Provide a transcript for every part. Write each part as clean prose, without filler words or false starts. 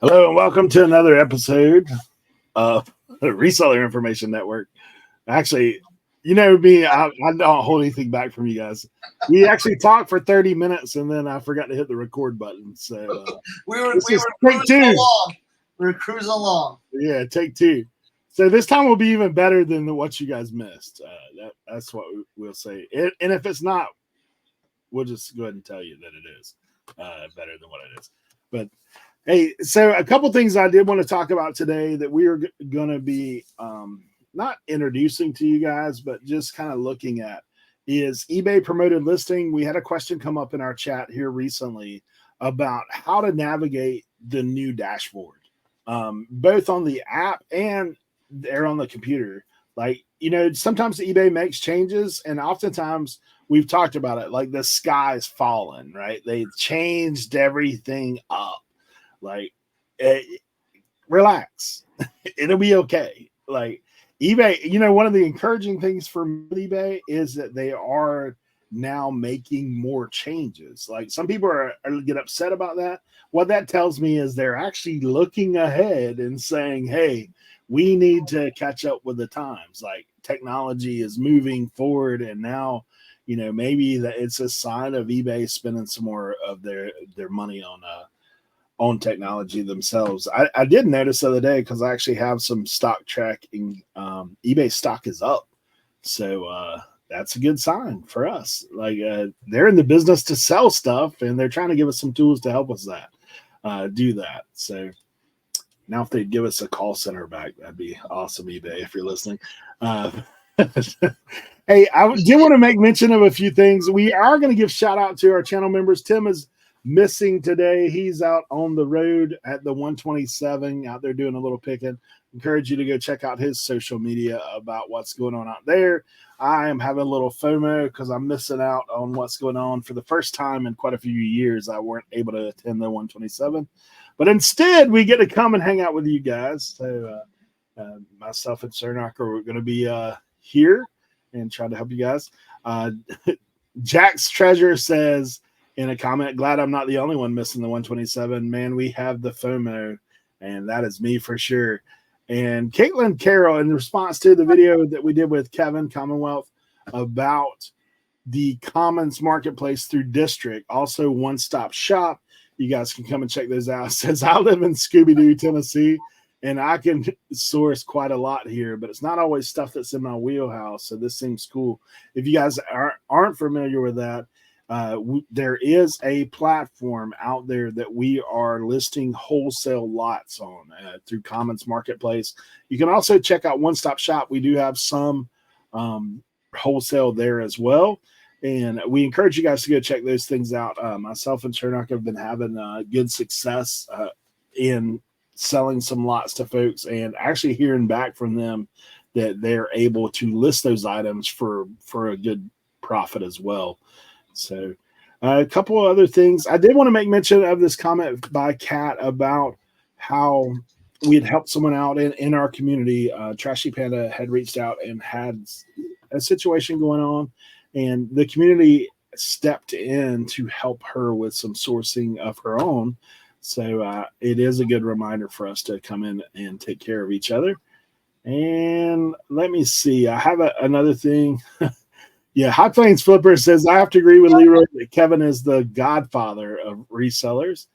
Hello and welcome to another episode of the Reseller Information Network. Actually, you know me, I don't hold anything back from you guys. We actually talked for 30 minutes and then I forgot to hit the record button. So we were take cruising two. along. We were cruising along. Yeah, take two. So this time will be even better than what you guys missed. That's what we'll say. And if it's not, we'll just go ahead and tell you that it is better than what it is. But hey, so a couple things I did want to talk about today that we are going to be not introducing to you guys, but just kind of looking at is eBay promoted listing. We had a question come up in our chat here recently about how to navigate the new dashboard, both on the app and there on the computer. Like, you know, sometimes eBay makes changes and oftentimes we've talked about it, like the sky's fallen, right? They changed everything up. Like, relax. It'll be okay. Like eBay, you know, one of the encouraging things for eBay is that they are now making more changes. Like some people get upset about that. What that tells me is they're actually looking ahead and saying, hey, we need to catch up with the times. Like technology is moving forward and now, you know, maybe that it's a sign of eBay spending some more of their money on technology themselves. I did notice the other day because I actually have some stock tracking. eBay stock is up. So that's a good sign for us. Like they're in the business to sell stuff and they're trying to give us some tools to help us do that. So now if they'd give us a call center back, that'd be awesome, eBay, if you're listening. Hey, I did want to make mention of a few things. We are going to give shout out to our channel members. Tim is missing today. He's out on the road at the 127 out there doing a little picking. Encourage you to go check out his social media about what's going on out there. I am having a little FOMO because I'm missing out on what's going on. For the first time in quite a few years, I weren't able to attend the 127. But instead, we get to come and hang out with you guys. So myself and Cernoch are going to be here and try to help you guys. Jack's Treasure says in a comment, glad I'm not the only one missing the 127. Man, we have the FOMO, and that is me for sure. And Caitlin Carroll, in response to the video that we did with Kevin Commonwealth about the Commons Marketplace through District, also one-stop shop, you guys can come and check those out. It says, I live in Scooby-Doo, Tennessee, and I can source quite a lot here, but it's not always stuff that's in my wheelhouse, so this seems cool. If you guys aren't familiar with that, there is a platform out there that we are listing wholesale lots on through Commons Marketplace. You can also check out One Stop Shop. We do have some wholesale there as well. And we encourage you guys to go check those things out. Myself and Cernoch have been having good success in selling some lots to folks and actually hearing back from them that they're able to list those items for a good profit as well. So a couple of other things. I did want to make mention of this comment by Kat about how we had helped someone out in our community. Trashy Panda had reached out and had a situation going on. And the community stepped in to help her with some sourcing of her own. So it is a good reminder for us to come in and take care of each other. And let me see. I have another thing. Yeah, High Plains Flipper says, I have to agree with Leroy that Kevin is the godfather of resellers.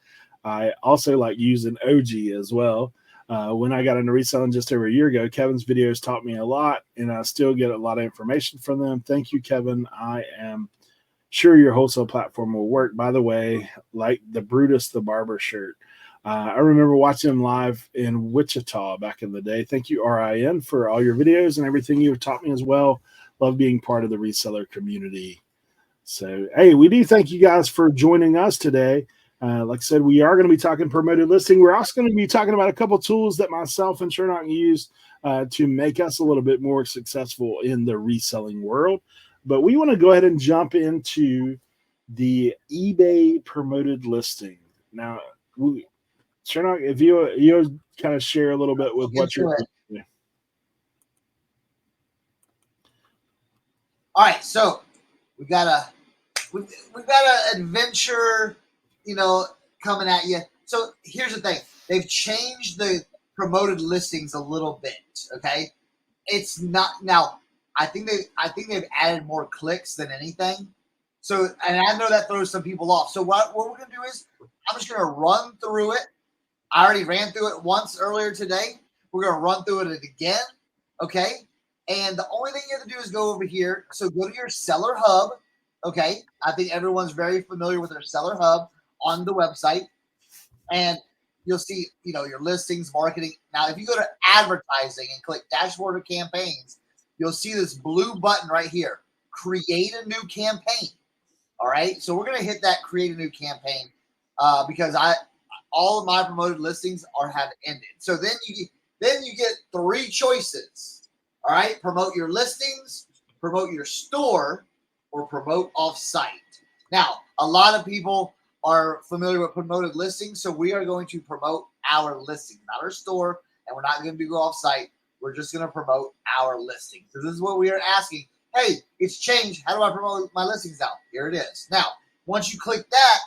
I also like using OG as well. When I got into reselling just over a year ago, Kevin's videos taught me a lot, and I still get a lot of information from them. Thank you, Kevin. I am sure your wholesale platform will work. By the way, like the Brutus the Barber shirt. I remember watching him live in Wichita back in the day. Thank you, RIN, for all your videos and everything you've taught me as well. Love being part of the reseller community. So, hey, we do thank you guys for joining us today. Like I said, we are going to be talking promoted listing. We're also going to be talking about a couple tools that myself and Cernoch used to make us a little bit more successful in the reselling world. But we want to go ahead and jump into the eBay promoted listing. Now, Cernoch, if you kind of share a little bit with what you're doing. All right, so we've got an adventure, you know, coming at you. So here's the thing. they've changed the promoted listings a little bit. Okay, it's not now. I think they've added more clicks than anything. So, and I know that throws some people off. So what we're gonna do is I'm just gonna run through it. I already ran through it once earlier today. We're gonna run through it again. Okay. And the only thing you have to do is go over here. So go to your seller hub. Okay. I think everyone's very familiar with their seller hub on the website. And you'll see, your listings, marketing. Now, if you go to advertising and click dashboard of campaigns, you'll see this blue button right here, create a new campaign. All right. So we're going to hit that create a new campaign because all of my promoted listings have ended. So then you get 3 choices. All right. Promote your listings, promote your store, or promote off-site. Now, a lot of people are familiar with promoted listings, so we are going to promote our listings, not our store, and we're not going to go off-site. We're just going to promote our listings. So this is what we are asking. Hey, it's changed. How do I promote my listings now? Here it is. Now, once you click that,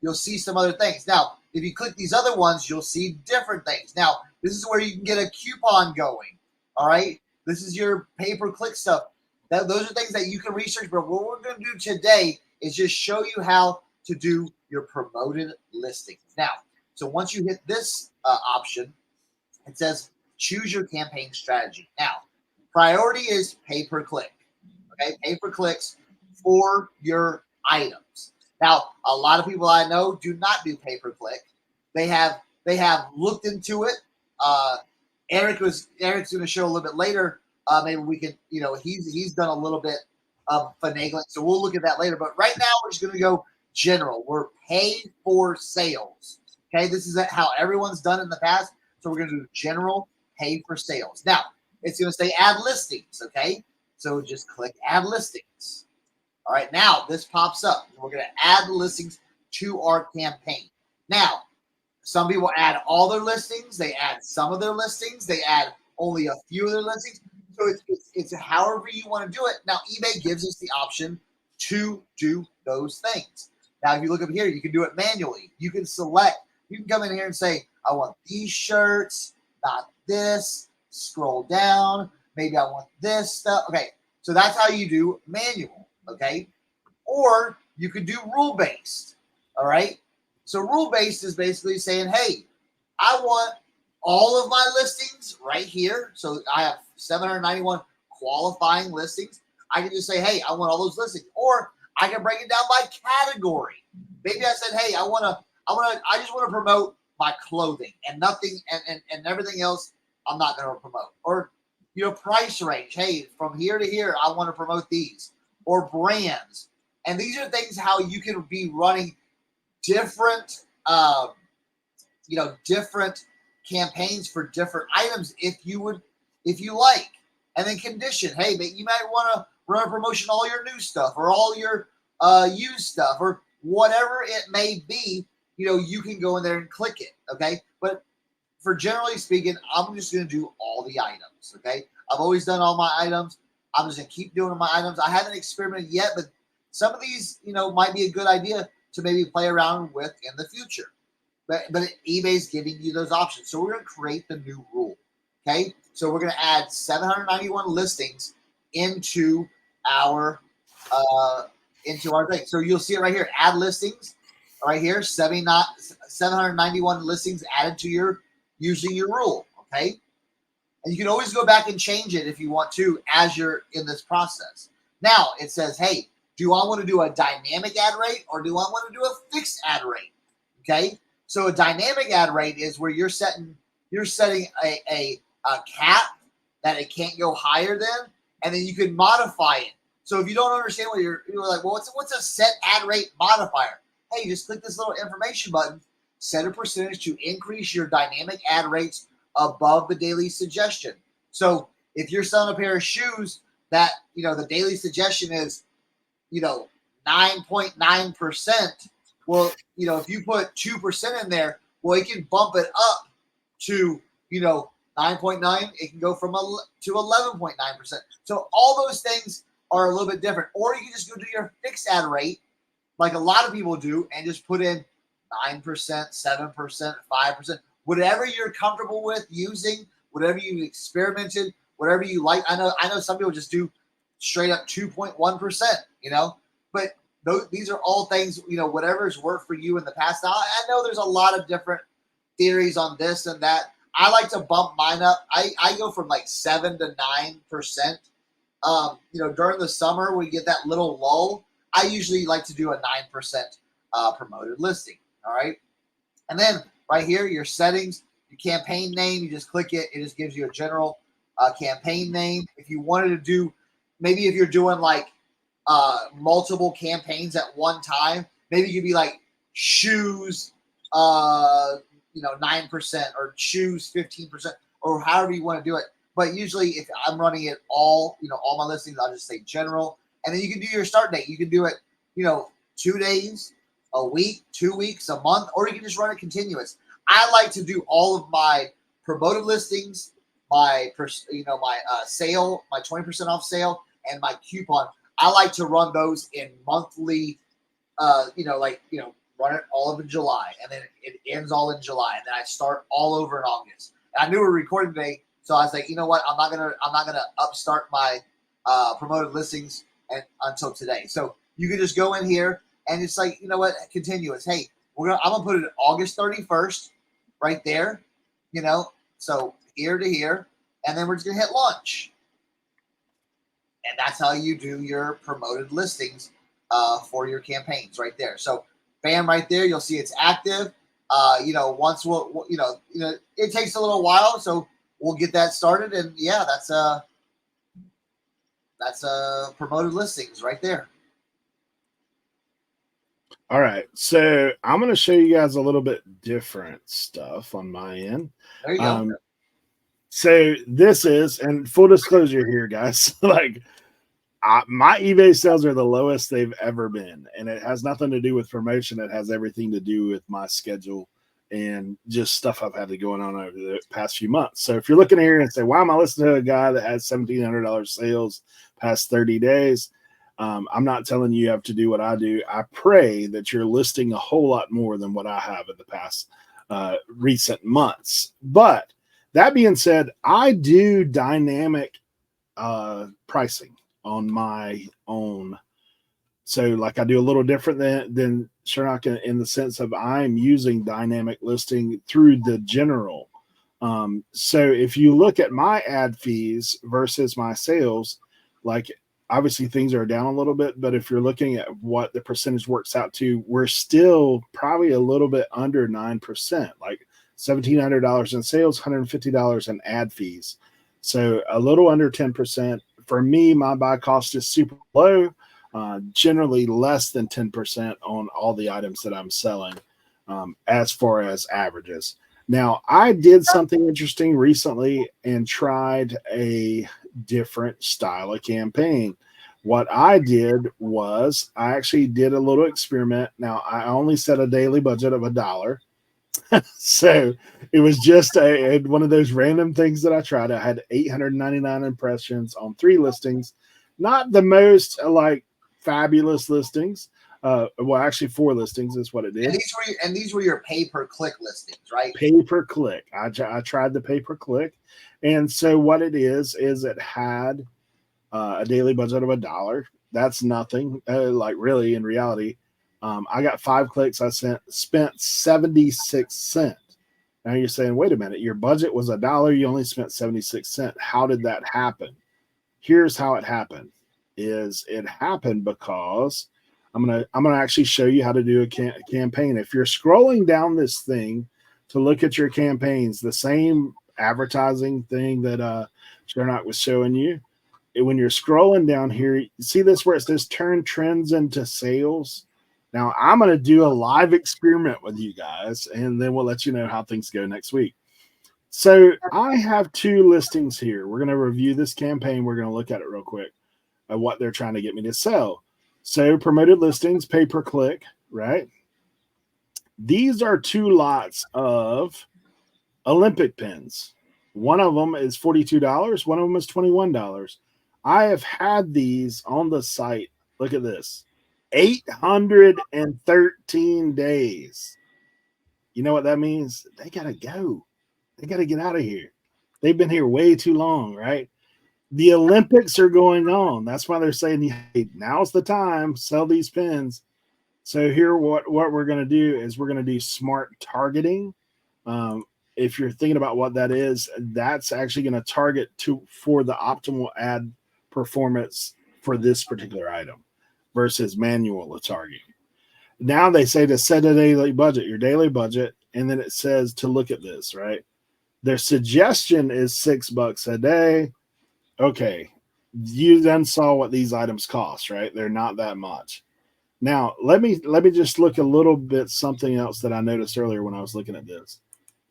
you'll see some other things. Now, if you click these other ones, you'll see different things. Now, this is where you can get a coupon going. All right. This is your pay-per-click stuff. Those are things that you can research. But what we're going to do today is just show you how to do your promoted listings. Now, so once you hit this option, it says choose your campaign strategy. Now, priority is pay-per-click. Okay, pay-per-clicks for your items. Now, a lot of people I know do not do pay-per-click. They have looked into it. Eric's going to show a little bit later. Maybe we can, he's done a little bit of finagling, so we'll look at that later. But right now, we're just going to go general. We're paid for sales. Okay, this is how everyone's done in the past. So we're going to do general, pay for sales. Now, it's going to say add listings. Okay, so just click add listings. All right, now this pops up. We're going to add listings to our campaign. Now, some people add all their listings. They add some of their listings. They add only a few of their listings. So it's however you want to do it. Now, eBay gives us the option to do those things. Now, if you look up here, you can do it manually. You can select. You can come in here and say, I want these shirts, not this. Scroll down. Maybe I want this stuff. Okay, so that's how you do manual. Okay, or you could do rule-based. All right. So rule-based is basically saying, hey, I want all of my listings right here. So I have 791 qualifying listings. I can just say, hey, I want all those listings. Or I can break it down by category. Maybe I said, hey, I just want to promote my clothing and nothing and everything else I'm not going to promote. Or, price range. Hey, from here to here, I want to promote these. Or brands. And these are things how you can be running different, different campaigns for different items if you like. And then condition. Hey, but you might want to run a promotion all your new stuff or all your used stuff or whatever it may be. You can go in there and click it. Okay, but for generally speaking, I'm just going to do all the items. Okay, I've always done all my items. I'm just going to keep doing my items. I haven't experimented yet, but some of these, might be a good idea to maybe play around with in the future. But eBay's giving you those options. So we're going to create the new rule. Okay, so we're going to add 791 listings into our thing. So you'll see it right here. Add listings right here. 791 listings added to using your rule. Okay. And you can always go back and change it if you want to as you're in this process. Now it says, hey, do I want to do a dynamic ad rate or do I want to do a fixed ad rate? Okay. So a dynamic ad rate is where you're setting a cap that it can't go higher than, and then you can modify it. So if you don't understand what you're like, well, what's a set ad rate modifier? Hey, just click this little information button, set a percentage to increase your dynamic ad rates above the daily suggestion. So if you're selling a pair of shoes that, the daily suggestion is, 9.9%, well, if you put 2% in there, well, it can bump it up to, 9.9. It can go to 11.9%. So all those things are a little bit different. Or you can just go to your fixed ad rate, like a lot of people do, and just put in 9%, 7%, 5%, whatever you're comfortable with using, whatever you experimented, whatever you like. I know some people just do straight up 2.1%, you know, but these are all things, you know, whatever's worked for you in the past. Now, I know there's a lot of different theories on this and that. I like to bump mine up. I go from like 7 to 9%. You know, during the summer, we get that little lull. I usually like to do a 9% promoted listing. All right. And then right here, your settings, your campaign name, you just click it. It just gives you a general campaign name. If you wanted to do, maybe if you're doing like multiple campaigns at one time, maybe you could be like shoes, you know, 9% or shoes 15% or however you want to do it. But usually if I'm running it all, you know, all my listings, I'll just say general. And then you can do your start date. You can do it, you know, 2 days, a week, 2 weeks, a month, or you can just run it continuous. I like to do all of my promoted listings, my sale, my 20% off sale, and my coupon. I like to run those in monthly, run it all of in July, and then it ends all in July, and then I start all over in August. And I knew we were recording today, so I was like, you know what? I'm not gonna upstart my promoted listings until today. So you can just go in here and it's like, you know what? Continuous. Hey, I'm gonna put it August 31st, right there. You know, so here to here, and then we're just gonna hit launch. And that's how you do your promoted listings for your campaigns right there. So bam, right there, you'll see it's active. You know, once it takes a little while, so we'll get that started. And yeah, that's promoted listings right there. All right, so I'm going to show you guys a little bit different stuff on my end. There you go. So this is, and full disclosure here, guys, like my eBay sales are the lowest they've ever been, and it has nothing to do with promotion. It has everything to do with my schedule and just stuff I've had going on over the past few months. So if you're looking here and say, why am I listening to a guy that has $1,700 sales past 30 days? I'm not telling you have to do what I do. I pray that you're listing a whole lot more than what I have in the past recent months. But that being said, I do dynamic pricing on my own. So like I do a little different than Cernoch in the sense of I'm using dynamic listing through the general. So if you look at my ad fees versus my sales, like obviously things are down a little bit, but if you're looking at what the percentage works out to, we're still probably a little bit under 9%, like $1,700 in sales, $150 in ad fees. So a little under 10%. For me, my buy cost is super low, generally less than 10% on all the items that I'm selling as far as averages. Now, I did something interesting recently and tried a different style of campaign. What I did was I actually did a little experiment. Now, I only set a daily budget of $1. So it was just one of those random things that I tried. I had 899 impressions on 3 listings, not the most like fabulous listings. Well, actually 4 listings is what it did. And these were your pay-per-click listings, right? Pay-per-click. I tried the pay-per-click. And so what it is it had a daily budget of $1. That's nothing. Like really, in reality, I got 5 clicks. I spent 76 cents. Now you're saying, wait a minute, your budget was $1. You only spent 76 cents. How did that happen? Here's how it happened. It happened because I'm gonna actually show you how to do a campaign. If you're scrolling down this thing to look at your campaigns, the same advertising thing that Cernoch was showing you, when you're scrolling down here, you see this where it says turn trends into sales. Now I'm going to do a live experiment with you guys, and then we'll let you know how things go next week. So I have 2 listings here. We're going to review this campaign. We're going to look at it real quick at what they're trying to get me to sell. So promoted listings, pay-per-click, right? These are 2 lots of Olympic pins. One of them is $42. One of them is $21. I have had these on the site. Look at this. 813 days. you know what that means? They got to go. They got to get out of here. They've been here way too long, right? The Olympics are going on. That's why they're saying, hey, now's the time, sell these pins. So here, what we're going to do is we're going to do smart targeting. If you're thinking about what that is, that's actually going to target for the optimal ad performance for this particular item versus manual targeting. Now they say to set a daily budget, your daily budget, and then it says to look at this, right? Their suggestion is $6 a day. Okay, you then saw what these items cost, right? They're not that much. Now, let me just look a little bit something else that I noticed earlier when I was looking at this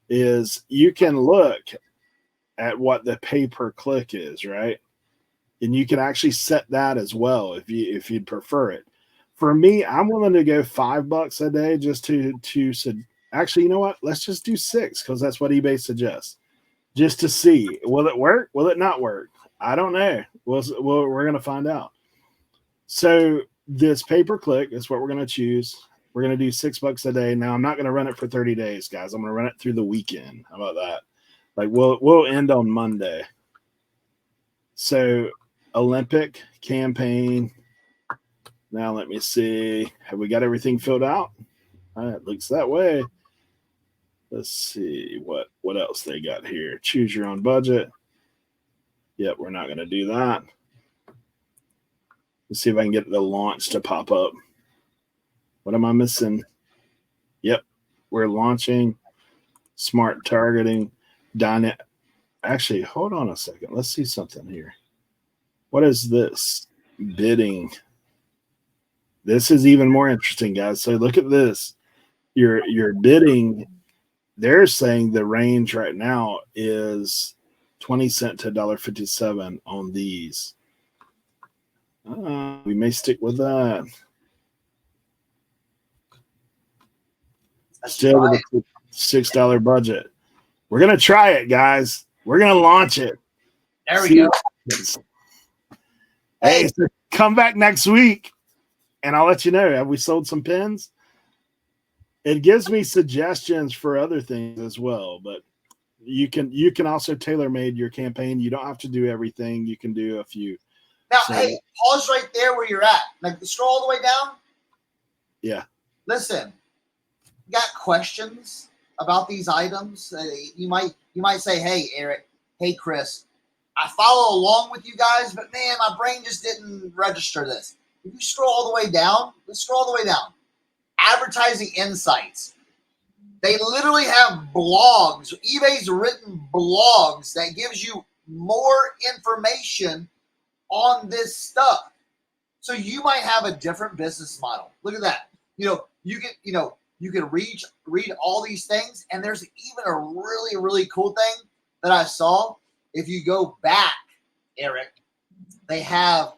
is you can look at what the pay per click is, right? And you can actually set that as well if you'd prefer it. For me, I'm willing to go $5 a day just to actually, you know what? Let's just do 6 because that's what eBay suggests. Just to see, will it work? Will it not work? I don't know. We're going to find out. So this pay-per-click is what we're going to choose. We're going to do $6 a day. Now I'm not going to run it for 30 days, guys. I'm going to run it through the weekend. How about that? Like we'll end on Monday. So Olympic campaign. Now let me see. Have we got everything filled out? It looks that way. Let's see what else they got here. Choose your own budget. Yep, we're not going to do that. Let's see if I can get the launch to pop up. What am I missing? Yep, we're launching. Smart targeting. Actually, hold on a second. Let's see something here. What is this? Bidding. This is even more interesting, guys. So look at this. Your bidding, they're saying the range right now is 20 cents to $1.57 on these. We may stick with that. Still with a $6 budget. We're going to try it, guys. We're going to launch it. There we go. Hey, so come back next week, and I'll let you know. Have we sold some pins? It gives me suggestions for other things as well, but you can also tailor-made your campaign. You don't have to do everything. You can do a few. Now, hey, pause right there where you're at. Like, scroll all the way down. Yeah. Listen, you got questions about these items? You might say, "Hey, Eric. Hey, Chris. I follow along with you guys, but man, my brain just didn't register this." If you scroll all the way down, let's scroll all the way down. Advertising insights. They literally have blogs. eBay's written blogs that gives you more information on this stuff. So you might have a different business model. Look at that. You can read all these things, and there's even a really, really cool thing that I saw. If you go back, Eric, they have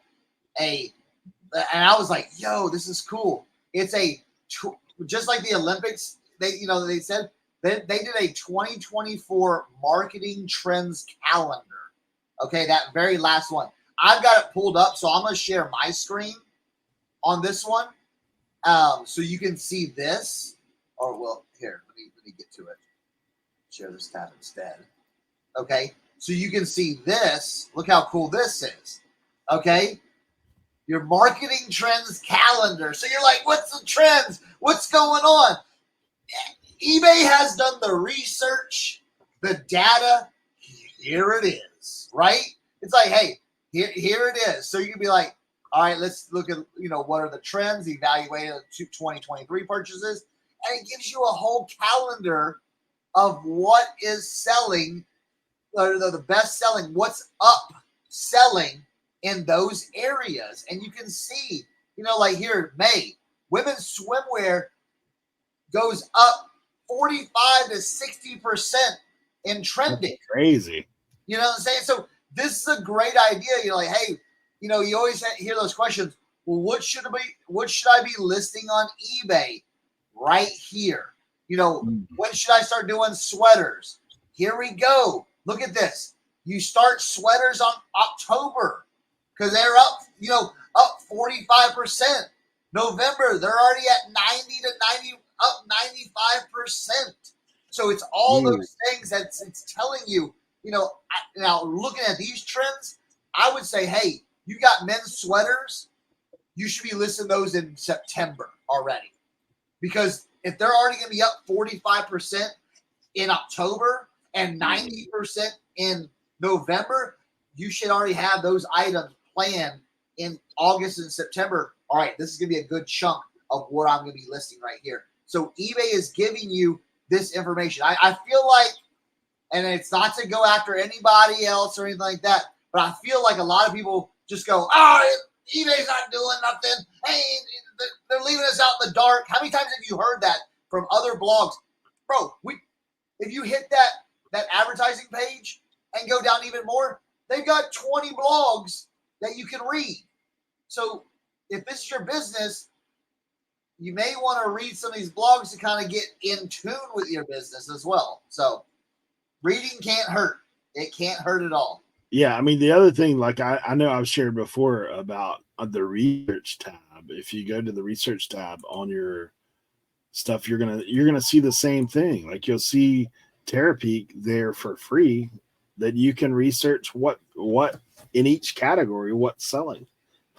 and I was like, yo, this is cool. It's just like the Olympics. They said they did a 2024 marketing trends calendar. Okay, that very last one. I've got it pulled up, so I'm going to share my screen on this one, so you can see this. Or well, here, let me get to it. Share this tab instead. Okay, so you can see this. Look how cool this is. Okay, your marketing trends calendar. So you're like, what's the trends? What's going on? eBay has done the research, the data. Here it is, right? It's like, hey, here it is. So you can be like, all right, let's look at, what are the trends, evaluate 2023 purchases, and it gives you a whole calendar of what is selling, or the best selling, what's up selling in those areas. And you can see, like here, May, women's swimwear goes up 45 to 60% in trending. That's crazy. You know what I'm saying? So this is a great idea. You're like, hey, you always hear those questions. Well, what should I be listing on eBay? Right here. When should I start doing sweaters? Here we go. Look at this. You start sweaters on October because they're up 45%. November, they're already at 90 to up 95%. So it's all those things that it's telling you, now looking at these trends, I would say, hey, you got men's sweaters, you should be listing those in September already. Because if they're already going to be up 45% in October and 90% in November, you should already have those items planned in August and September. All right, this is going to be a good chunk of what I'm going to be listing right here. So eBay is giving you this information. I feel like, and it's not to go after anybody else or anything like that, but I feel like a lot of people just go, eBay's not doing nothing. Hey, they're leaving us out in the dark. How many times have you heard that from other blogs? Bro, if you hit that advertising page and go down even more, they've got 20 blogs that you can read. So if this is your business, you may want to read some of these blogs to kind of get in tune with your business as well. So reading can't hurt. It can't hurt at all. Yeah, I mean, the other thing, like I know I've shared before about the research tab. If you go to the research tab on your stuff, you're gonna see the same thing. Like you'll see Terapeak there for free that you can research what in each category what's selling.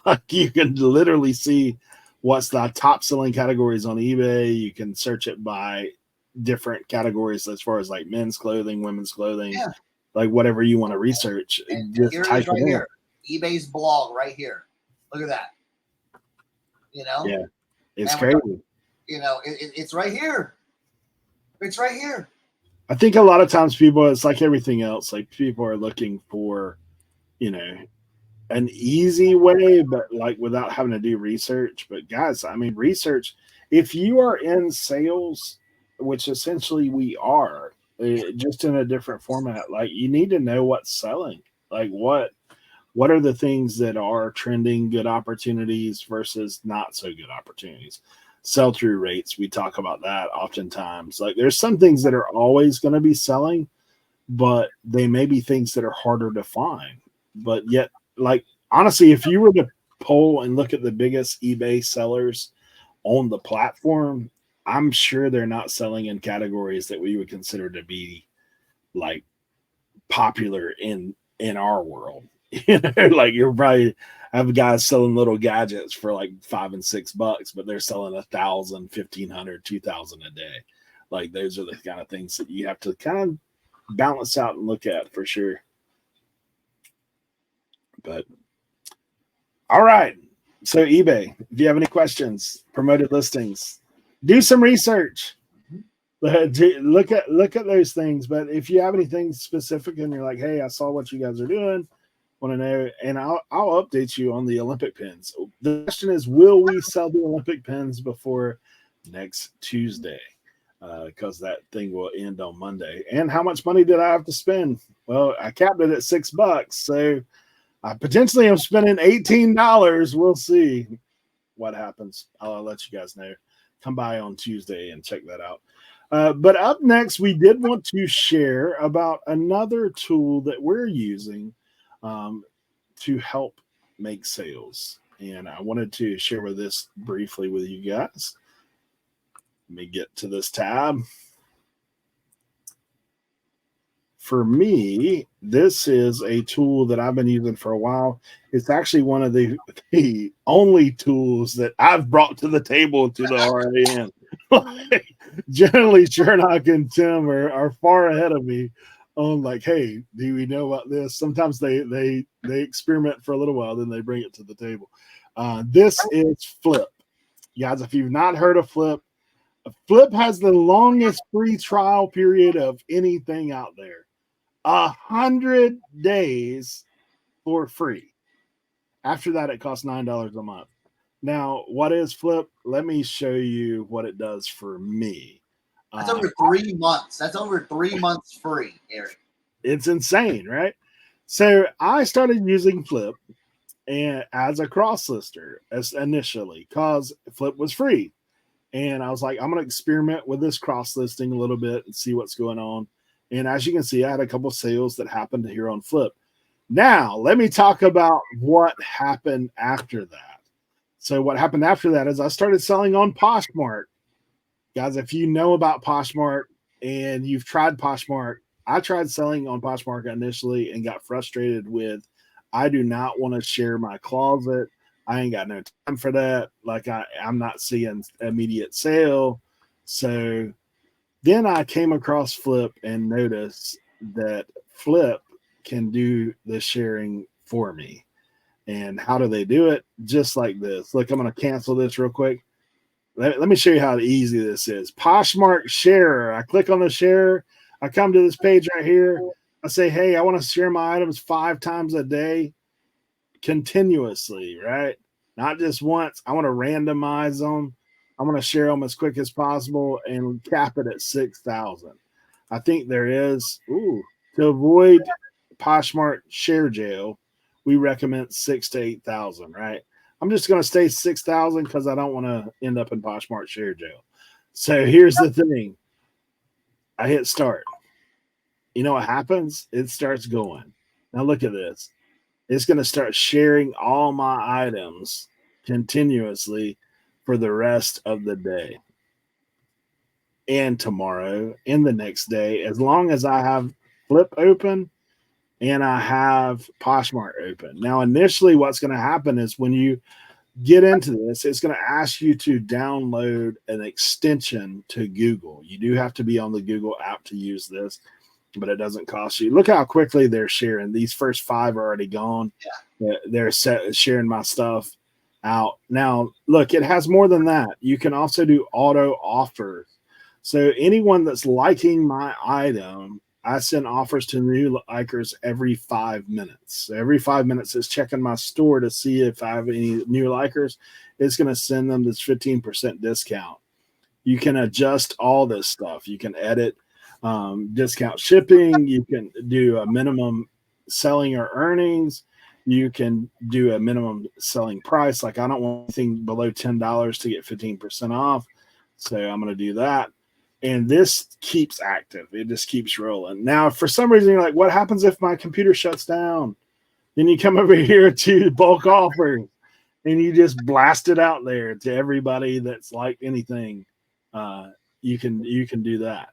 Like you can literally see what's the top selling categories on eBay. You can search it by different categories as far as like men's clothing, women's clothing. Yeah. Like whatever you want to research, and just here type it right in. Here. eBay's blog right here. Look at that. Yeah, it's crazy. It's right here. It's right here. I think a lot of times it's like everything else. Like people are looking for, an easy way, but like without having to do research. But guys, I mean, research. If you are in sales, which essentially we are, just in a different format, like you need to know what's selling. Like what are the things that are trending, good opportunities versus not so good opportunities. Sell-through rates, we talk about that oftentimes. Like there's some things that are always going to be selling, but they may be things that are harder to find. But yet, like honestly, if you were to poll and look at the biggest eBay sellers on the platform, I'm sure they're not selling in categories that we would consider to be like popular in our world. Like you're probably have guys selling little gadgets for like $5 and $6, but they're selling 1,000, 1,500, 2,000 a day. Like those are the kind of things that you have to kind of balance out and look at for sure. But all right. So eBay, if you have any questions, promoted listings, do some research. Look at those things. But if you have anything specific and you're like, hey, I saw what you guys are doing, want to know, and I'll update you on the Olympic pins. The question is, will we sell the Olympic pins before next Tuesday? Because that thing will end on Monday. And how much money did I have to spend? Well, I capped it at $6, so I potentially am spending $18. We'll see what happens. I'll let you guys know. Come by on Tuesday and check that out. But up next, we did want to share about another tool that we're using to help make sales. And I wanted to share this briefly with you guys. Let me get to this tab. For me, this is a tool that I've been using for a while. It's actually one of the only tools that I've brought to the table to the RAN. Generally, Cernoch and Tim are far ahead of me on like, hey, do we know about this? Sometimes they experiment for a little while, then they bring it to the table. This is Flip. Guys, if you've not heard of Flip, Flip has the longest free trial period of anything out there. 100 days for free. After that, it costs $9 a month. Now, what is Flip? Let me show you what it does for me. That's over 3 months. That's over 3 months free, Eric. It's insane, right? So I started using Flip and as a cross lister initially because Flip was free. And I was like, I'm going to experiment with this cross listing a little bit and see what's going on. And as you can see, I had a couple sales that happened here on Flip. Now, let me talk about what happened after that. So what happened after that is I started selling on Poshmark. guys, if you know about Poshmark and you've tried Poshmark, I tried selling on Poshmark initially and got frustrated with, I do not want to share my closet. I ain't got no time for that. Like I'm not seeing immediate sale. So then I came across Flip and noticed that Flip can do the sharing for me. And how do they do it? Just like this. Look, I'm going to cancel this real quick. Let me show you how easy this is. Poshmark Sharer. I click on the share. I come to this page right here. I say, hey, I want to share my items 5 times a day continuously, right? Not just once. I want to randomize them. I want to share them as quick as possible and cap it at 6,000. I think there is, to avoid Poshmark share jail, we recommend 6,000 to 8,000, right? I'm just going to stay 6,000 because I don't want to end up in Poshmark share jail. So here's the thing. I hit start. You know what happens? It starts going. Now look at this. It's going to start sharing all my items continuously for the rest of the day and tomorrow and the next day, as long as I have Flip open and I have Poshmark open. Now, initially, what's going to happen is when you get into this, it's going to ask you to download an extension to Google. You do have to be on the Google app to use this, but it doesn't cost you. Look how quickly they're sharing. These first 5 are already gone. Yeah. They're sharing my stuff out. Now, look, it has more than that. You can also do auto offers. So anyone that's liking my item, I send offers to new likers every 5 minutes. So every 5 minutes, it's checking my store to see if I have any new likers. It's going to send them this 15% discount. You can adjust all this stuff. You can edit discount shipping. You can do a minimum selling or earnings. You can do a minimum selling price. Like I don't want anything below $10 to get 15% off. So I'm going to do that. And this keeps active. It just keeps rolling. Now, if for some reason you're like, what happens if my computer shuts down? Then you come over here to bulk offers and you just blast it out there to everybody that's like anything. You can do that.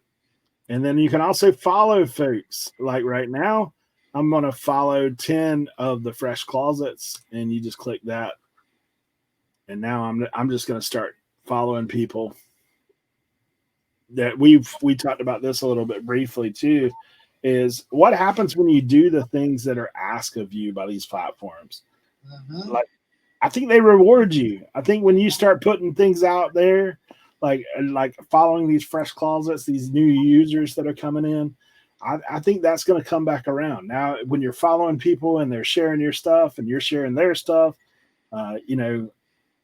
And then you can also follow folks. Like right now, I'm going to follow 10 of the fresh closets, and you just click that. And now I'm just going to start following people that we talked about this a little bit briefly too, is what happens when you do the things that are asked of you by these platforms. Mm-hmm. Like, I think they reward you. I think when you start putting things out there, like following these fresh closets, these new users that are coming in, I think that's going to come back around. Now, when you're following people and they're sharing your stuff and you're sharing their stuff,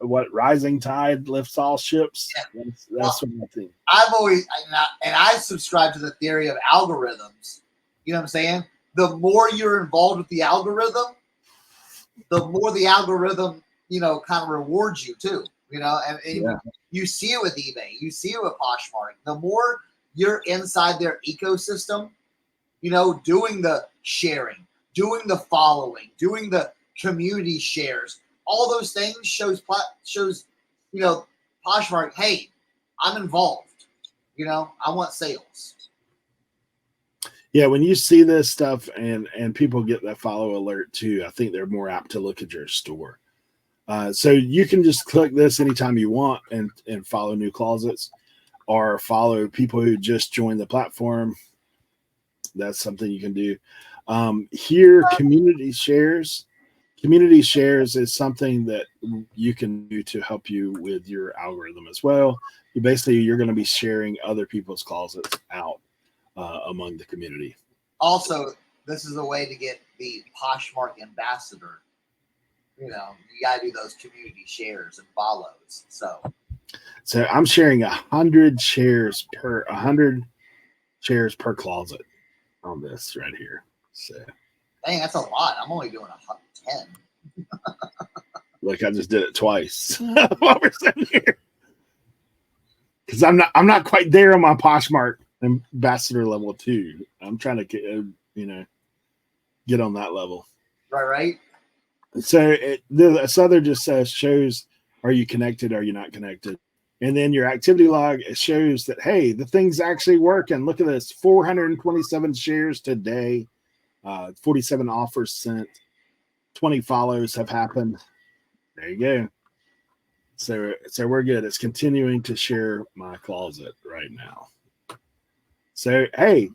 what rising tide lifts all ships. Yeah. That's what I think. I subscribe to the theory of algorithms. You know what I'm saying? The more you're involved with the algorithm, the more the algorithm, kind of rewards you too. And you see it with eBay, you see it with Poshmark. The more you're inside their ecosystem, doing the sharing, doing the following, doing the community shares, all those things shows Poshmark, hey, I'm involved. I want sales. Yeah, when you see this stuff and people get that follow alert too, I think they're more apt to look at your store. So you can just click this anytime you want and follow new closets or follow people who just joined the platform. That's something you can do. Here, community shares. Community shares is something that you can do to help you with your algorithm as well. You're going to be sharing other people's closets out among the community. Also, this is a way to get the Poshmark ambassador. You got to do those community shares and follows. So I'm sharing 100 shares per closet on this right here. So, dang, that's a lot. I'm only doing 10. Look, I just did it twice while we're sitting here. Because I'm not quite there on my Poshmark ambassador level 2. I'm trying to get on that level. Right. So this other just shows, are you connected? Are you not connected? And then your activity log, it shows that, hey, the thing's actually working. Look at this, 427 shares today, 47 offers sent, 20 follows have happened. There you go. So we're good. It's continuing to share my closet right now. So, hey,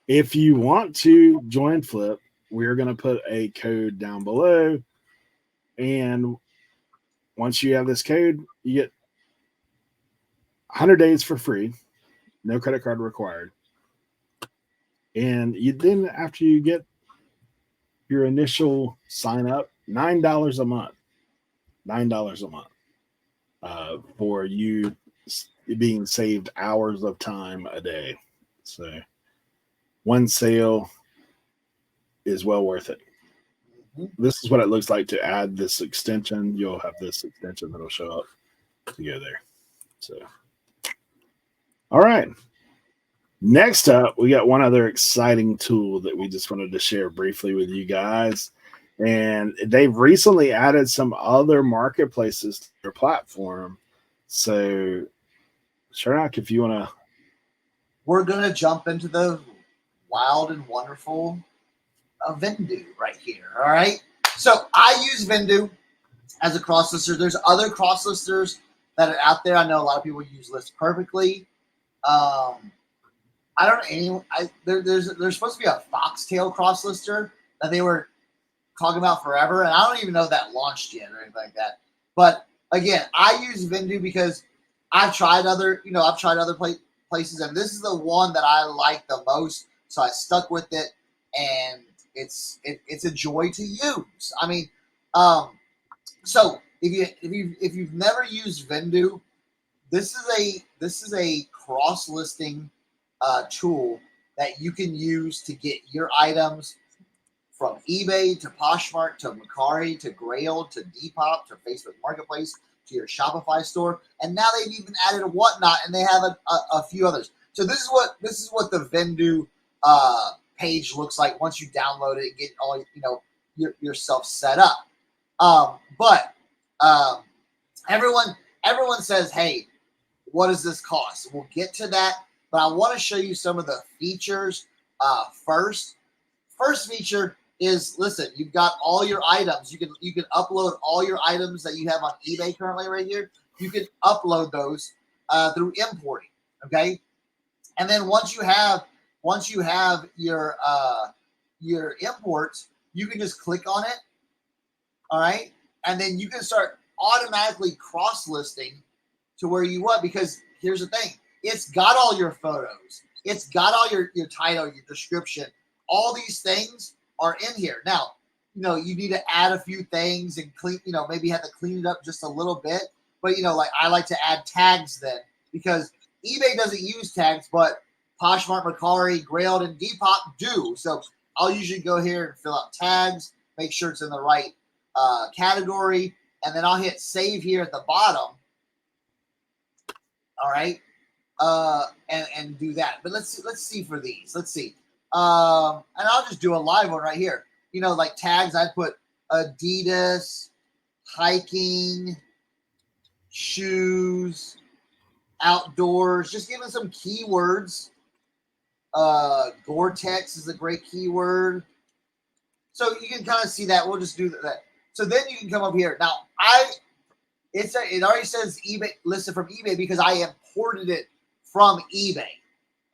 if you want to join Flip, we're going to put a code down below. And once you have this code, you get 100 days for free, no credit card required. And you then, after you get your initial sign up, $9 a month, for you being saved hours of time a day. So one sale is well worth it. This is what it looks like to add this extension. You'll have this extension that'll show up to go there. So, all right. Next up, we got one other exciting tool that we just wanted to share briefly with you guys. And they've recently added some other marketplaces to their platform. So, Cernoch, if you want to. We're going to jump into the wild and wonderful Vendoo right here. All right. So I use Vendoo as a cross lister. There's other cross listers that are out there. I know a lot of people use List Perfectly. I don't know there's supposed to be a Foxtail cross lister that they were talking about forever, and I don't even know if that launched yet or anything like that. But again, I use Vendoo because I've tried other places, and this is the one that I like the most. So I stuck with it, and it's a joy to use. I mean, so if you've never used Vendoo, this is a cross listing tool that you can use to get your items from eBay to Poshmark to Mercari to Grailed to Depop to Facebook Marketplace to your Shopify store, and now they've even added a Whatnot, and they have a few others. So this is what the Vendoo page looks like once you download it and get all yourself set up. But everyone says, hey, what does this cost? We'll get to that, but I want to show you some of the features first. First feature is, listen, you've got all your items. You can upload all your items that you have on eBay currently right here. You can upload those through importing. Okay, and then once you have your imports, you can just click on it. All right, and then you can start automatically cross listing to where you want, because here's the thing, it's got all your photos, it's got all your title, your description, all these things are in here. Now, you need to add a few things and clean, maybe have to clean it up just a little bit, but like I like to add tags then, because eBay doesn't use tags, but Poshmark, Mercari, Grailed, and Depop do. So I'll usually go here and fill out tags, make sure it's in the right category, and then I'll hit save here at the bottom. All right, and do that. But let's see for these. Let's see, and I'll just do a live one right here. Like tags, I put Adidas, hiking, shoes, outdoors. Just giving some keywords. Gore-Tex is a great keyword. So you can kind of see that. We'll just do that. So then you can come up here. Now it already says eBay listed from eBay because I imported it from eBay.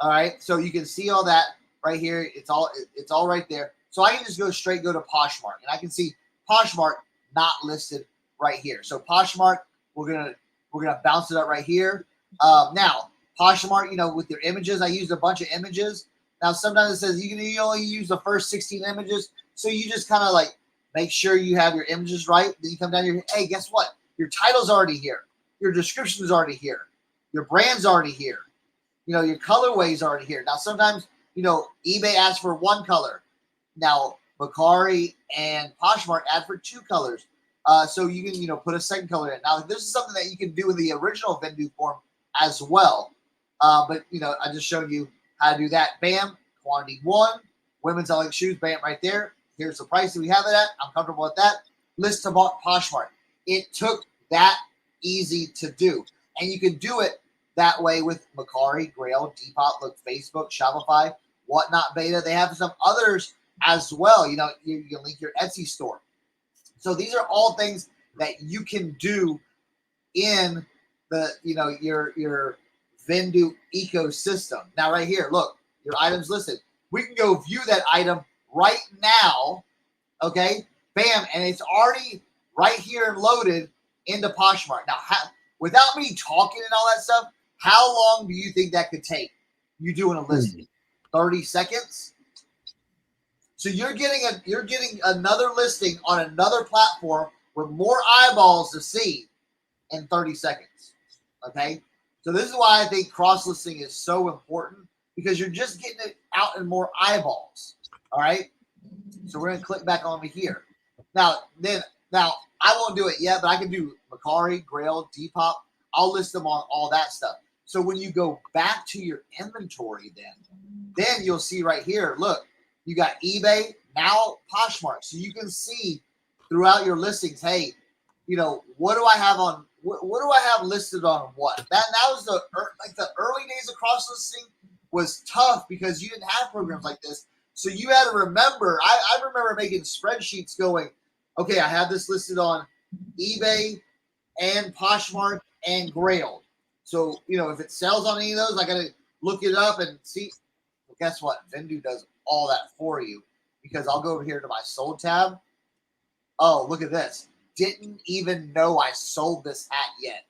All right. So you can see all that right here. It's all right there. So I can just go to Poshmark, and I can see Poshmark not listed right here. So Poshmark, we're gonna bounce it up right here. Now Poshmark, with your images, I used a bunch of images. Now sometimes it says you only use the first 16 images, so you just kind of like make sure you have your images right. Then you come down here. Hey, guess what? Your title's already here. Your description's already here. Your brand's already here. Your colorway's already here. Now sometimes eBay asks for one color. Now Mercari and Poshmark add for 2 colors. So you can put a second color in. Now this is something that you can do in the original Vendoo form as well. But I just showed you how to do that. Bam, quantity 1, women's elegant shoes. Bam, right there. Here's the price that we have it at. I'm comfortable with that. List to Poshmark. It took that easy to do. And you can do it that way with Mercari, Grail, Depop, look, Facebook, Shopify, Whatnot Beta. They have some others as well. You know, you can link your Etsy store. So these are all things that you can do in the, you know, your Vendoo ecosystem. Now, right here, look, your items listed. We can go view that item right now. Okay, bam, and it's already right here and loaded into Poshmark. Now, without me talking and all that stuff, how long do you think that could take? You doing a listing? 30 seconds. So you're getting another listing on another platform with more eyeballs to see in 30 seconds. Okay, so this is why I think cross listing is so important, because you're just getting it out in more eyeballs. All right. So we're gonna click back on me here. Now I won't do it yet, but I can do Mercari, Grail, Depop. I'll list them on all that stuff. So when you go back to your inventory, then you'll see right here. Look, you got eBay, now Poshmark. So you can see throughout your listings, hey, you know, what do I have on? What do I have listed on what? That was the early days of cross listing was tough because you didn't have programs like this. So you had to remember. I remember making spreadsheets going, okay, I have this listed on eBay and Poshmark and Grail. So, you know, if it sells on any of those, I got to look it up and see. Well, guess what? Vendoo does all that for you, because I'll go over here to my sold tab. Oh, look at this. Didn't even know I sold this hat yet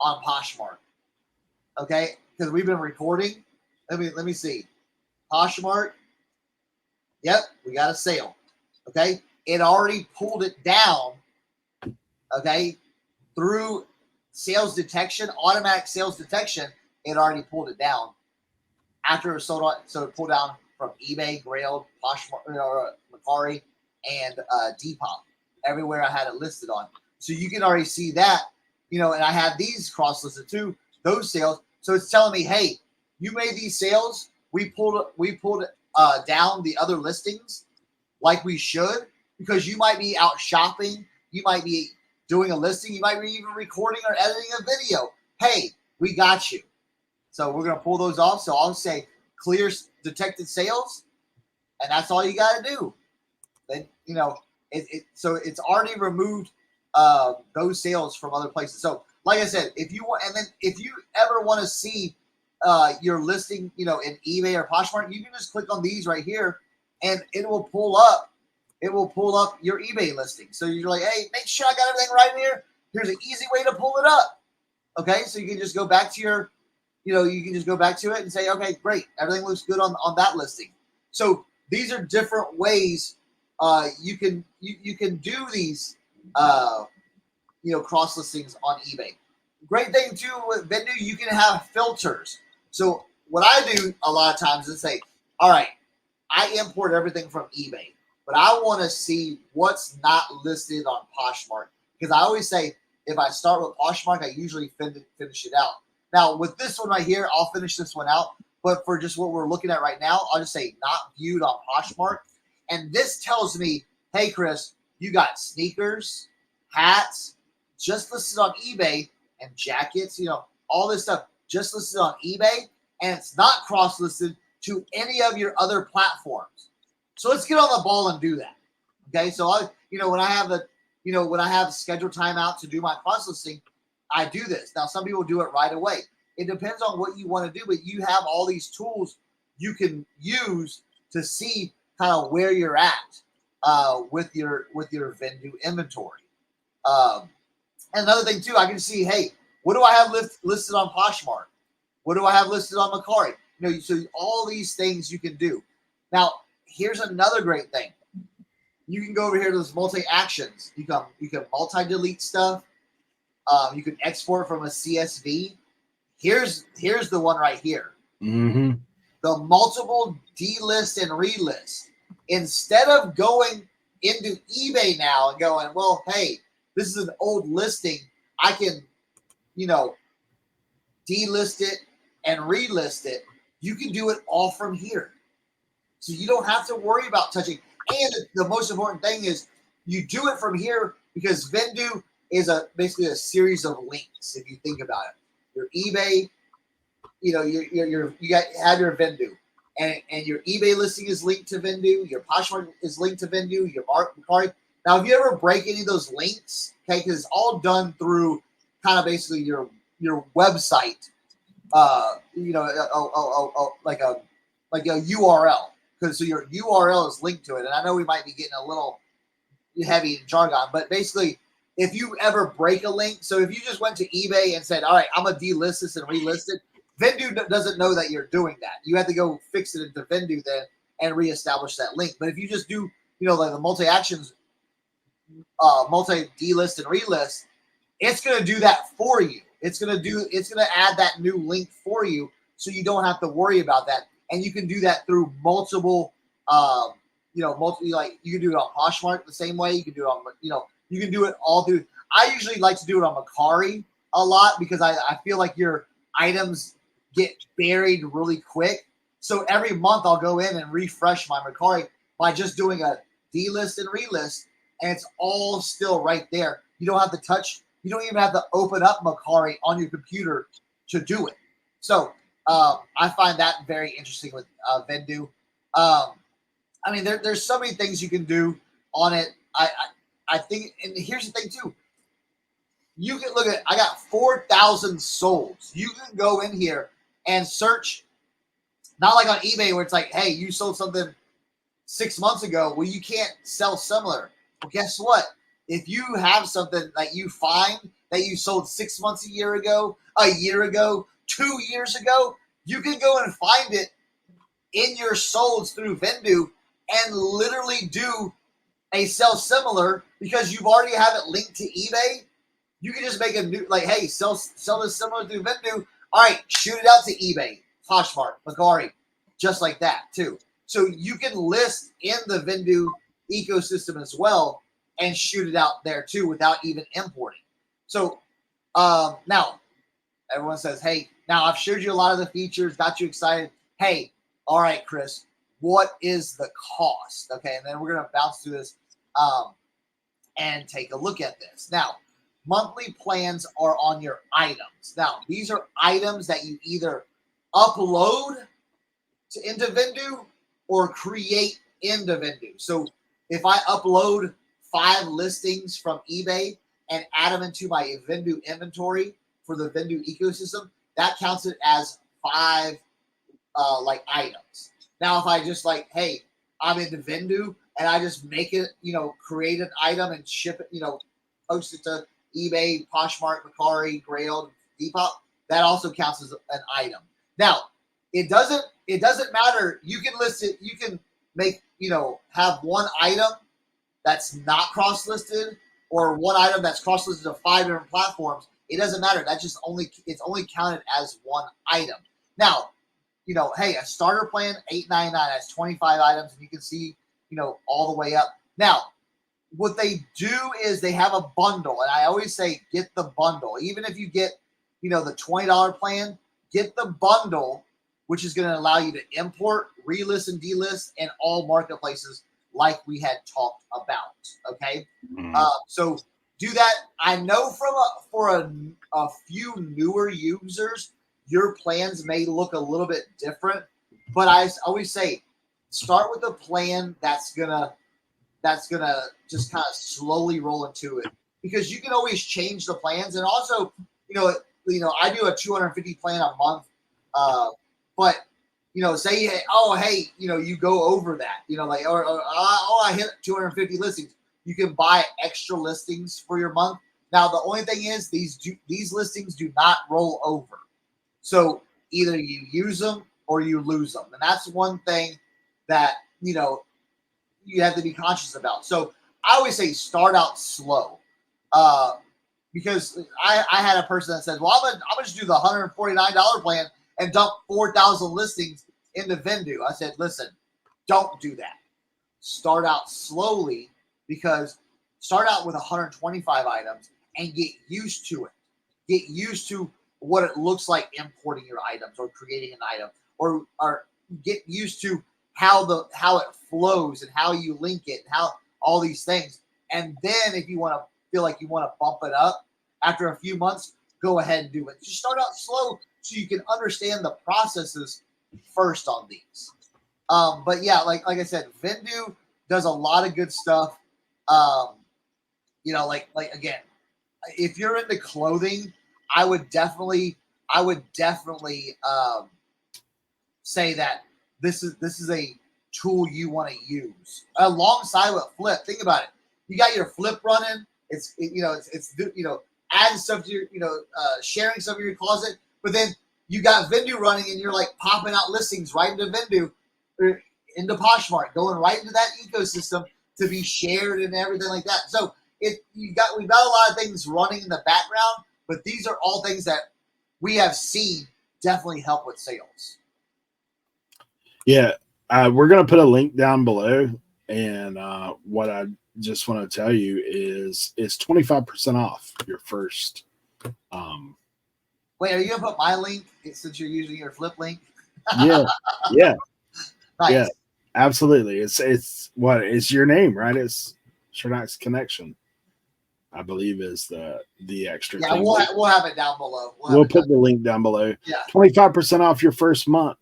on Poshmark. Okay, because we've been recording. Let me see. Poshmark. Yep, we got a sale. Okay, it already pulled it down. Okay, through sales detection, automatic sales detection, it already pulled it down after it was sold on. So it pulled down from eBay, Grail, Poshmark, Mercari, and Depop. Everywhere I had it listed on. So you can already see that, you know, and I have these cross listed too, those sales. So it's telling me, hey, you made these sales. We pulled down the other listings like we should, because you might be out shopping. You might be doing a listing. You might be even recording or editing a video. Hey, we got you. So we're going to pull those off. So I'll say clear detected sales, and that's all you got to do. Then, you know, so it's already removed those sales from other places. So like I said, if you want, and then if you ever want to see your listing, you know, in eBay or Poshmark, you can just click on these right here, and it will pull up your eBay listing. So you're like, hey, make sure I got everything right in here. Here's an easy way to pull it up. Okay, so you can just go back to your, you know, you can just go back to it and say, okay, great, everything looks good on that listing. So these are different ways you can do these you know, cross listings on eBay. Great thing too with Vendoo, you can have filters. So what I do a lot of times is say, all right, I import everything from eBay, but I want to see what's not listed on Poshmark, because I always say if I start with Poshmark, I usually finish it out. Now with this one right here, I'll finish this one out, but for just what we're looking at right now, I'll just say not viewed on Poshmark. And this tells me, hey, Chris, you got sneakers, hats, just listed on eBay, and jackets, you know, all this stuff just listed on eBay, and it's not cross-listed to any of your other platforms. So let's get on the ball and do that. Okay, so when I have scheduled time out to do my cross-listing, I do this. Now, some people do it right away. It depends on what you want to do, but you have all these tools you can use to see kind of where you're at with your Vendoo inventory. And another thing too, I can see, hey, what do I have listed on Poshmark? What do I have listed on Mercari? You know, so all these things you can do. Now, here's another great thing. You can go over here to those multi-actions. You can multi-delete stuff. You can export from a CSV. Here's the one right here. Mm-hmm. The multiple delist and relist. Instead of going into eBay now and going, well, hey, this is an old listing, I can, you know, delist it and relist it. You can do it all from here. So you don't have to worry about touching. And the most important thing is you do it from here, because Vendoo is basically a series of links, if you think about it. your eBay, you know, have your Vendoo, and your eBay listing is linked to Vendoo, your Poshmark is linked to Vendoo, your Mercari. Now, if you ever break any of those links, okay, because it's all done through kind of basically your website, you know, like a URL, because so your URL is linked to it. And I know we might be getting a little heavy in jargon, but basically, if you ever break a link, so if you just went to eBay and said, all right, I'm gonna delist this and relist it, Vendoo doesn't know that you're doing that. You have to go fix it into Vendoo then and reestablish that link. But if you just do, you know, like the multi-actions, multi-delist and relist, it's going to do that for you. It's going to add that new link for you, so you don't have to worry about that. And you can do that through multiple, you know, like you can do it on Poshmark the same way. You can do it on, you know, you can do it all through. I usually like to do it on Mercari a lot because I feel like your items get buried really quick. So every month I'll go in and refresh my Mercari by just doing a delist and relist, and it's all still right there. You don't have to touch. You don't even have to open up Mercari on your computer to do it. So I find that very interesting with Vendoo. I mean, there's so many things you can do on it. I think, and here's the thing too. You can look at, I got 4,000 solds. You can go in here and search, not like on eBay where it's like, hey, you sold something 6 months ago. Well, you can't sell similar. Well, guess what? If you have something that you find that you sold 6 months, a year ago, 2 years ago, you can go and find it in your solds through Vendoo and literally do a sell similar because you've already have it linked to eBay. You can just make a new, like, hey, sell this similar through Vendoo. All right, shoot it out to eBay, Poshmark, Mercari, just like that too. So you can list in the Vendoo ecosystem as well and shoot it out there too without even importing. So now everyone says, hey, now I've showed you a lot of the features, got you excited. Hey, all right, Chris, what is the cost? Okay, and then we're going to bounce through this and take a look at this. Now, monthly plans are on your items. Now, these are items that you either upload into Vendoo or create into Vendoo. So if I upload 5 listings from eBay and add them into my Vendoo inventory for the Vendoo ecosystem, that counts it as 5 like items. Now, if I just like, hey, I'm into Vendoo and I just make it, you know, create an item and ship it, you know, post it to eBay, Poshmark, Mercari, Grailed, Depop, that also counts as an item. Now, it doesn't matter. You can list it. You can make, you know, have one item that's not cross-listed or one item that's cross-listed to 5 different platforms. It doesn't matter. It's only counted as one item. Now, you know, hey, a starter plan, $8.99, that's 25 items, and you can see, you know, all the way up. Now, what they do is they have a bundle, and I always say get the bundle. Even if you get, you know, the $20 plan, get the bundle, which is going to allow you to import, relist, and delist in all marketplaces like we had talked about. Okay, so do that. I know for a few newer users, your plans may look a little bit different, but I always say start with a plan that's gonna just kind of slowly roll into it, because you can always change the plans. And also, you know, I do a 250 plan a month, but you know, say, oh, hey, you know, you go over that, you know, like, or I hit 250 listings. You can buy extra listings for your month. Now, the only thing is these listings do not roll over. So either you use them or you lose them. And that's one thing that, you know, you have to be conscious about. So I always say start out slow, because I had a person that said, well, I'm gonna just do the $149 plan and dump 4,000 listings into Vendoo. I said, listen, don't do that. Start out slowly, because start out with 125 items and get used to it. Get used to what it looks like importing your items or creating an item, or get used to how it flows and how you link it and how all these things. And then if you want to feel like you want to bump it up after a few months, go ahead and do it. Just start out slow so you can understand the processes first on these. But yeah, like I said, Vendoo does a lot of good stuff. Like again, if you're into clothing, I would definitely say that this is a tool you want to use alongside with Flip. Think about it. You got your Flip running. It's adding stuff to your, sharing stuff in your closet, but then you got Vendoo running and you're like popping out listings right into Vendoo or into Poshmark, going right into that ecosystem to be shared and everything like that. So we've got a lot of things running in the background, but these are all things that we have seen definitely help with sales. Yeah. We're going to put a link down below. And what I just want to tell you is 25% off your first. Wait, are you going to put my link since you're using your Flip link? Yeah. Yeah. Nice. Yeah, absolutely. It's what is your name, right? It's Cernochsconnection, I believe is the extra. Yeah, thing. we'll have it down below. We'll put the link down below. Yeah, 25% off your first month.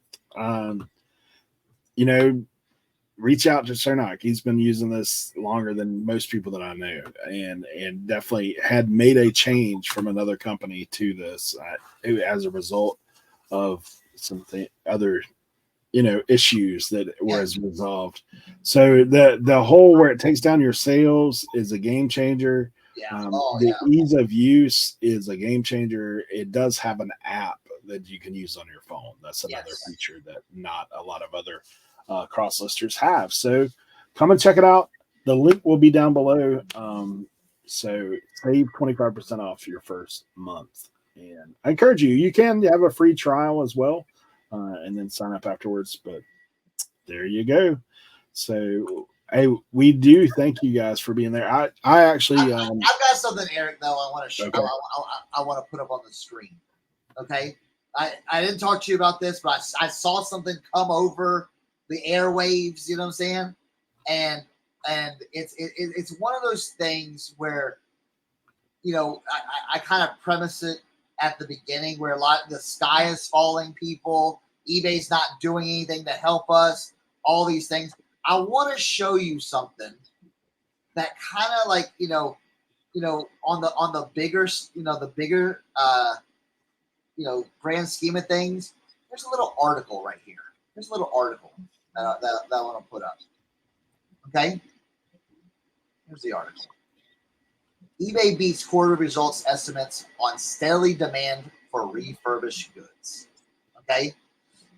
Reach out to Cernoch. He's been using this longer than most people that I know, and definitely had made a change from another company to this as a result of something other issues that was resolved. So the whole where it takes down your sales is a game changer. Yeah. Ease of use is a game changer. It does have an app that you can use on your phone. That's another feature that not a lot of other cross listers have. So come and check it out. The link will be down below. So save 25% off your first month. And I encourage you can have a free trial as well. And then sign up afterwards. But there you go. So, hey, we do thank you guys for being there. I actually, I've got something, Eric, though. I want to show. Okay. I want to put up on the screen. Okay. I didn't talk to you about this, but I saw something come over the airwaves. You know what I'm saying? And it's one of those things where, I kind of premise it at the beginning where the sky is falling, people. eBay's not doing anything to help us. All these things. I want to show you something that kind of like on the bigger grand scheme of things. There's a little article right here. There's a little article that I want to put up. Okay, here's the article. eBay beats quarter results estimates on steady demand for refurbished goods. Okay,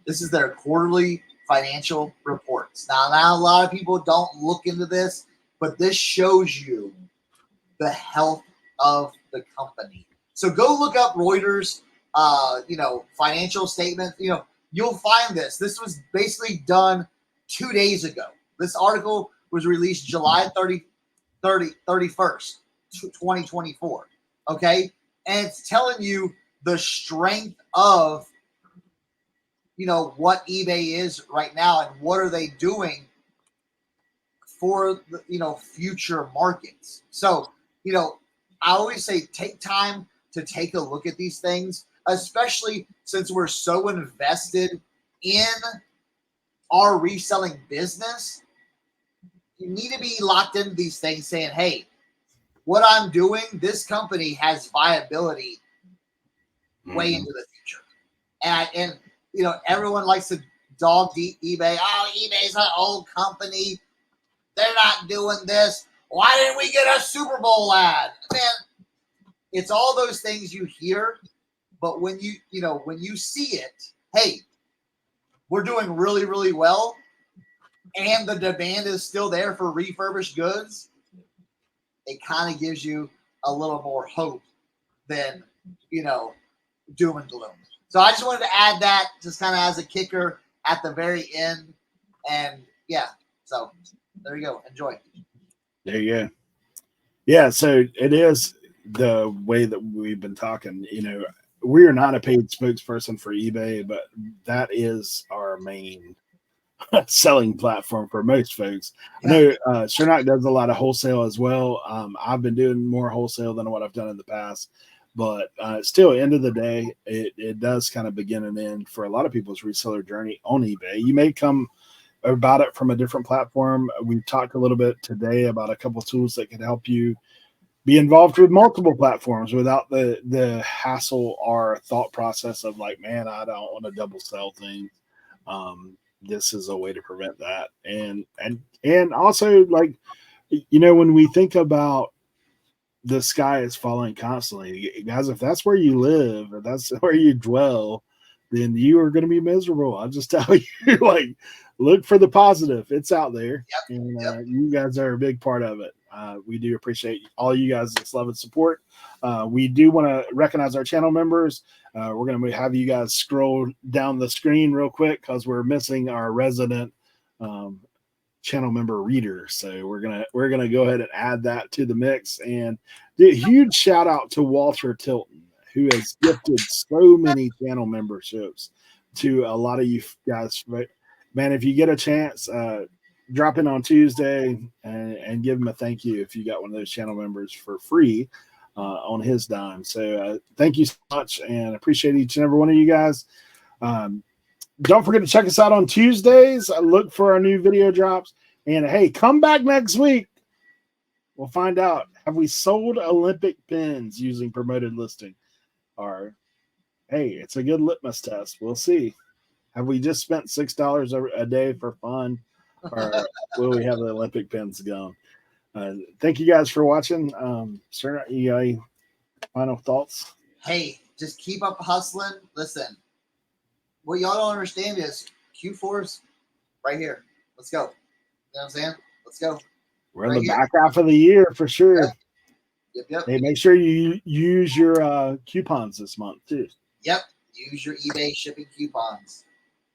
this is their quarterly financial reports. Now a lot of people don't look into this, but this shows you the health of the company. So go look up Reuters, financial statements. You'll find this. This was basically done 2 days ago. This article was released July 31st, 2024. Okay, and it's telling you the strength of what eBay is right now and what are they doing for the future markets. So I always say take time to take a look at these things, especially since we're so invested in our reselling business. You need to be locked into these things saying, hey, what I'm doing, this company has viability way into the future. And everyone likes to dog eBay. Oh, eBay's an old company. They're not doing this. Why didn't we get a Super Bowl ad? Man, it's all those things you hear, but when you see it, hey, we're doing really, really well, and the demand is still there for refurbished goods, it kind of gives you a little more hope than, doom and gloom. So I just wanted to add that just kind of as a kicker at the very end. And yeah, so there you go. Enjoy. There you go. Yeah, so it is the way that we've been talking. We are not a paid spokesperson for eBay, but that is our main selling platform for most folks. I know Cernoch does a lot of wholesale as well. I've been doing more wholesale than what I've done in the past, But still, end of the day, it does kind of begin and end for a lot of people's reseller journey on eBay. You may come about it from a different platform. We talked a little bit today about a couple of tools that can help you be involved with multiple platforms without the hassle or thought process of like, man, I don't want to double sell things. This is a way to prevent that. And also, like, when we think about the sky is falling constantly, guys, if that's where you live, or that's where you dwell, then you are going to be miserable. I'll just tell you, like, look for the positive. It's out there. Yep. And you guys are a big part of it. We do appreciate all you guys' love and support. We do want to recognize our channel members. We're going to have you guys scroll down the screen real quick because we're missing our resident channel member reader. So we're gonna go ahead and add that to the mix. And a huge shout out to Walter Tilton, who has gifted so many channel memberships to a lot of you guys. Man, if you get a chance, drop in on Tuesday and give him a thank you if you got one of those channel members for free on his dime. So thank you so much, and appreciate each and every one of you guys. Don't forget to check us out on Tuesdays. Look for our new video drops. And hey, come back next week. We'll find out. Have we sold Olympic pins using promoted listing? Or, hey, it's a good litmus test. We'll see. Have we just spent $6 a day for fun? Or will we have the Olympic pins going? Thank you guys for watching. Cernoch, you got any final thoughts? Hey, just keep up hustling. Listen, what y'all don't understand is Q4's right here. Let's go. You know what I'm saying? Let's go. We're in the back half of the year for sure. Yep. Hey, make sure you use your coupons this month too. Yep. Use your eBay shipping coupons.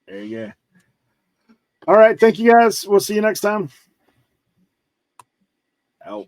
There you go. All right. Thank you guys. We'll see you next time. Out.